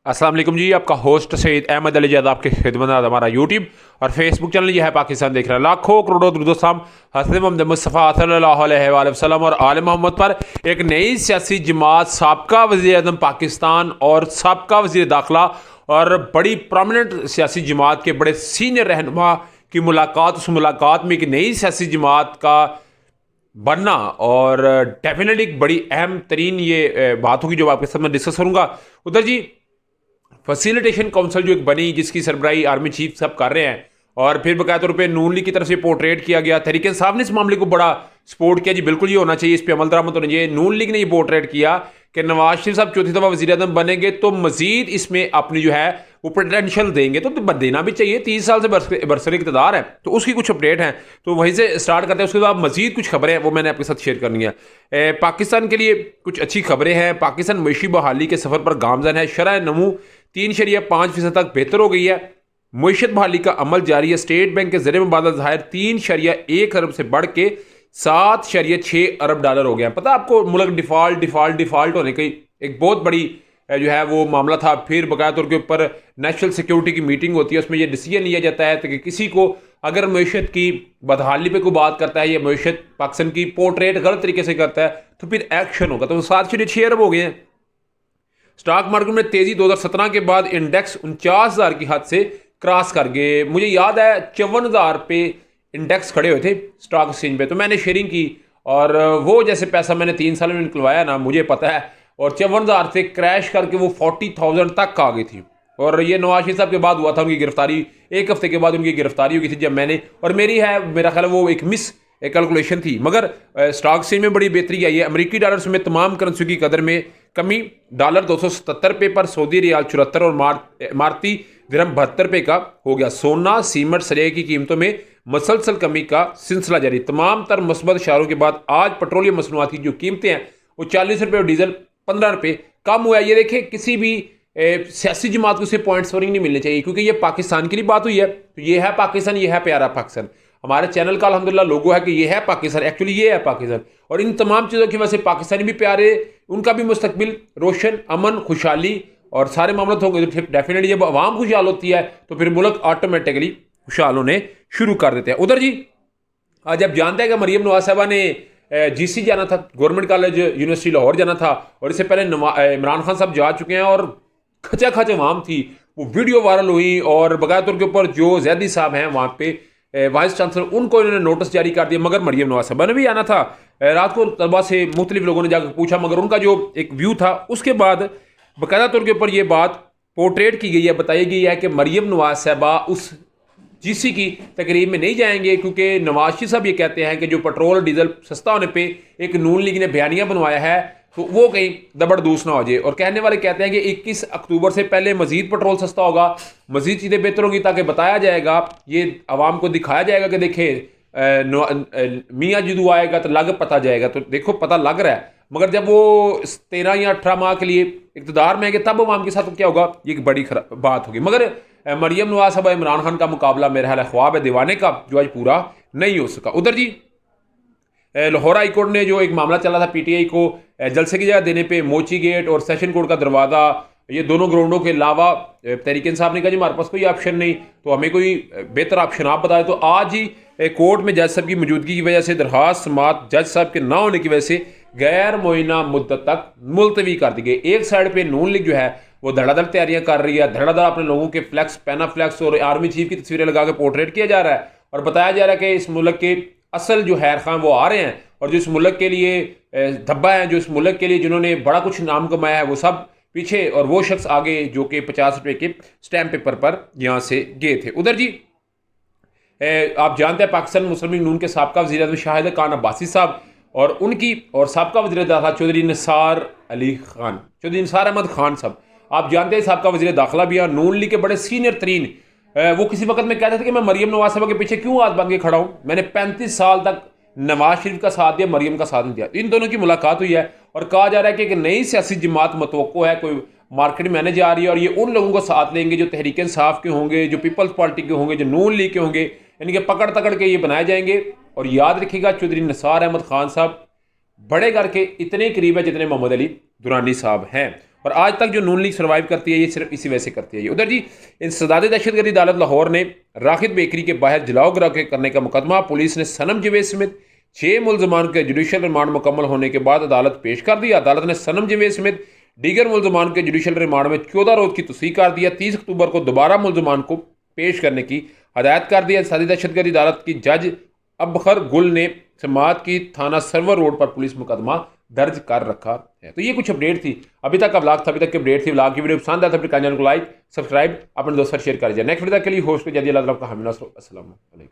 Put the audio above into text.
अस्सलाम वालेकुम जी, आपका होस्ट सईद अहमद अली ज़ैद आपके खिदमत हमारा यूट्यूब और फेसबुक चैनल यह है पाकिस्तान देख रहा है। लाखों करोड़ों दुरुदोसाम हज़रत मोहम्मद मुस्तफ़ा सल्लल्लाहु अलैहि वसल्लम और आले मोहम्मद पर एक नई सियासी जमात साबका वज़ीर आज़म पाकिस्तान और साबका वज़ीर दाखिला और बड़ी प्रोमिनेंट सियासी जमात के बड़े सीनियर रहनुमा की मुलाकात, उस मुलाकात में एक नई सियासी जमात का बनना और डेफिनेटली एक बड़ी अहम तरीन ये बात होगी जो आपके साथ मैं डिस्कस करूँगा। उधर जी फैसिलिटेशन काउंसिल जो एक बनी जिसकी सरबराही आर्मी चीफ साहब कर रहे हैं और फिर बकायदा तौर पर नून लीग की तरफ से पोर्ट्रेट किया गया, तहरीक इंसाफ ने इस मामले को बड़ा सपोर्ट किया जी, बिल्कुल ये होना चाहिए, इस पर अमल दरामद होना चाहिए। नून लीग ने ये पोर्ट्रेट किया कि नवाज शरीफ साहब चौथी दफ़ा वज़ीर आज़म बनेंगे तो मजीद इसमें अपनी जो है वो पोटेंशियल देंगे, तो देना भी चाहिए। 30 साल से बरसर इक़्तिदार है तो उसकी कुछ अपडेट हैं, तो वहीं से स्टार्ट करते हैं। उसके बाद मजीद कुछ खबरें हैं वो मैंने आपके साथ शेयर करनी है। पाकिस्तान के लिए कुछ अच्छी खबरें हैं। पाकिस्तान मईशी बहाली के सफ़र पर गामजन है। शरह नमू 3.5% तक बेहतर हो गई है। मईशत बहाली का अमल जारी है। स्टेट बैंक के ज़रिए मुबादला ज़ाहिर 3.1 अरब से बढ़ के 7.6 अरब डॉलर हो गया। पता आपको मुल्क डिफ़ॉल्ट होने की एक बहुत बड़ी जो है वो मामला था। फिर बकाया तौर के ऊपर नेशनल सिक्योरिटी की मीटिंग होती है, उसमें ये डिसीजन लिया जाता है कि किसी को अगर मईशत की बदहाली पे कोई बात करता है या मईशत पाकिस्तान की पोर्ट्रेट गलत तरीके से करता है तो फिर एक्शन होगा। तो 7.6 अरब हो गए हैं। स्टॉक मार्केट में तेजी 2017 के बाद इंडेक्स 49,000 की हद से क्रॉस कर गए। मुझे याद है 54,000 पे इंडेक्स खड़े हुए थे स्टॉक एक्सचेंज पे, तो मैंने शेयरिंग की और वो जैसे पैसा मैंने 3 साल में निकलवाया ना, मुझे पता है, और 54,000 से क्रैश करके वो 40,000 तक आ गई थी। और ये नवाज शरीफ साहब के बाद हुआ था, उनकी गिरफ्तारी, एक हफ्ते के बाद उनकी गिरफ्तारी हुई थी जब मैंने, और मेरा ख्याल वो एक मिस कैलकुलेशन थी। मगर स्टॉक एक्सचेंज में बड़ी बेहतरी आई है। अमेरिकी डॉलर में तमाम करेंसी की कदर में कमी, डॉलर 277 रुपये पर, सऊदी रियाल 74 और मारती दिरहम 72 रुपये का हो गया। सोना सीमेंट सरिया की कीमतों में मसलसल कमी का सिलसिला जारी। तमाम तर मुस्बत इशारों के बाद आज पेट्रोलियम मसनूआत की जो कीमतें हैं वो 40 रुपये और डीजल 15 रुपये कम हुआ है। ये देखें, किसी भी सियासी जमात को उसे पॉइंट स्कोरिंग नहीं मिलनी चाहिए क्योंकि ये पाकिस्तान के लिए बात हुई है। तो ये है पाकिस्तान, ये है प्यारा पाकिस्तान। हमारे चैनल का अल्हम्दुलिल्लाह लोगो है कि ये है पाकिस्तान, एक्चुअली ये है पाकिस्तान। और इन तमाम चीज़ों की वजह से पाकिस्तानी भी प्यारे, उनका भी मुस्तकबिल रोशन, अमन, खुशहाली और सारे मामले होंगे। तो डेफिनेटली जब आवाम खुशहाल होती है तो फिर मुल्क ऑटोमेटिकली खुशहाल होने शुरू कर देते हैं। उधर जी आज आप जानते हैं कि मरीम नवाज साहबा ने GC जाना था, गवर्नमेंट कॉलेज यूनिवर्सिटी लाहौर जाना था, और इससे पहले इमरान खान साहब जा चुके हैं और खचा आवाम थी, वो वीडियो वायरल हुई। और बकाया तौर के ऊपर जो जैदी साहब हैं वहाँ पे वाइस चांसलर, उनको इन्होंने नोटिस जारी कर दिया। मगर मरीम नवाज साहबा ने भी आना था। रात को तलबा से मुख्तलिफ लोगों ने जाकर पूछा, मगर उनका जो एक व्यू था उसके बाद बाकायदा तौर के ऊपर ये बात पोर्ट्रेट की गई है, बताई गई है कि मरीम नवाज साहबा उस GC की तकरीब में नहीं जाएंगे क्योंकि नवाज शरीफ साहब ये कहते हैं कि जो पेट्रोल और डीजल सस्ता होने पे एक नून लीग ने बयानिया बनवाया है तो वो कहीं दबड़दूस ना हो जाए। और कहने वाले कहते हैं कि 21 अक्टूबर से पहले मजीद पेट्रोल सस्ता होगा, मजीद चीज़ें बेहतर होंगी, ताकि बताया जाएगा, ये आवाम को दिखाया जाएगा कि देखें मियाँ जदू आएगा तो लग पता जाएगा। तो देखो पता लग रहा है, मगर जब वो 13 या 18 माह के लिए इक़्तिदार में आएंगे तब आवाम के साथ क्या होगा, ये एक बड़ी बात होगी। मगर मरीम नवाज साहब इमरान खान का मुकाबला मेरा ख्याल ख्वाब है दीवाने का, जो आज पूरा नहीं हो सका। उधर जी लाहौर हाई कोर्ट ने जो एक मामला चला था PTI को जलसे की जगह देने पे, मोची गेट और सेशन कोर्ट का दरवाज़ा, ये दोनों ग्राउंडों के अलावा तहरीक इंसाफ ने कहा जी हमारे पास कोई ऑप्शन नहीं, तो हमें कोई बेहतर ऑप्शन आप बताएं। तो आज ही कोर्ट में जज साहब की मौजूदगी की वजह से दरखास्त समात जज साहब के ना होने की वजह से गैर मुइना मुद्दत तक मुलतवी कर दी गई। एक साइड पर नून लीग जो है वो धड़ाधड़ तैयारियां कर रही है, धड़ाधड़ अपने लोगों के फ्लैक्स, पैना फ्लैक्स और आर्मी चीफ की तस्वीरें लगा के पोर्ट्रेट किया जा रहा है और बताया जा रहा है कि इस मुल्क के असल जो हैर खान वो आ रहे हैं और जो इस मुल्क के लिए धब्बा है, जो इस मुल्क के लिए जिन्होंने बड़ा कुछ नाम कमाया है, वो सब पीछे और वो शख्स आगे जो कि 50 रुपये के स्टैम्प पेपर पर यहाँ से गए थे। उधर जी आप जानते हैं पाकिस्तान मुस्लिम लीग नून के साबका वज़ीर आज़म शाहिद खान अब्बासी साहब और उनकी और साबका वज़ीर दाखिला चौधरी निसार अहमद खान साहब, आप जानते हैं साबका वज़ीर दाखिला भी हैं, नून लीग के बड़े सीनियर तरीन। वो किसी वक्त में कहते थे कि मैं मरीम नवाज साहबा के पीछे क्यों हाथ बांध के खड़ा हूँ, मैंने 35 साल तक नवाज शरीफ का साथ दिया, मरीम का साथ नहीं दिया। इन दोनों की मुलाकात हुई है और कहा जा रहा है कि एक नई सियासी जमात मतवक्को है, कोई मार्केट में आने जा रही है और ये उन लोगों को साथ लेंगे जो तहरीक इंसाफ के होंगे, जो पीपल्स पार्टी के होंगे, जो नून लीग के होंगे, यानी कि पकड़ तकड़ के ये बनाए जाएंगे। और याद रखिएगा चौधरी निसार अहमद खान साहब बड़े घर के इतने करीब है जितने मोहम्मद अली दुरानी साहब हैं। और आज तक जो नून लीग सर्वाइव करती है ये सिर्फ इसी वजह से करती है। उधर जी इंसदाद दहशतगर्दी अदालत लाहौर ने राखिद बेकरी के बाहर जलाओ गिरा करने का मुकदमा पुलिस ने सनम जवेद समेत 6 मुलजमान के जुडिशल रिमांड मुकम्मल होने के बाद अदालत पेश कर दिया। अदालत ने सनम जवेद समेत दीगर मुलजमान के जुडिशल रिमांड में 14 रोज की तोसीक कर दिया। 30 अक्टूबर को दोबारा मुलजमान को पेश करने की हदायत कर दिया। इंसदादी दहशतगर्दी अदालत की जज अबखर गुल ने समात की थाना सर्वर रोड पर पुलिस मुकदमा दर्ज कर रखा है। तो ये कुछ अपडेट थी, अभी तक का व्लॉग था, अभी तक की अपडेट थी। व्लॉग की वीडियो पसंद आया तो अपने चैनल को लाइक सब्सक्राइब अपने दोस्तों शेयर कर दीजिए। नेक्स्ट वीडियो के लिए होस्ट को जल्दी अल्लाह का हामी अस्सलाम वालेकुम।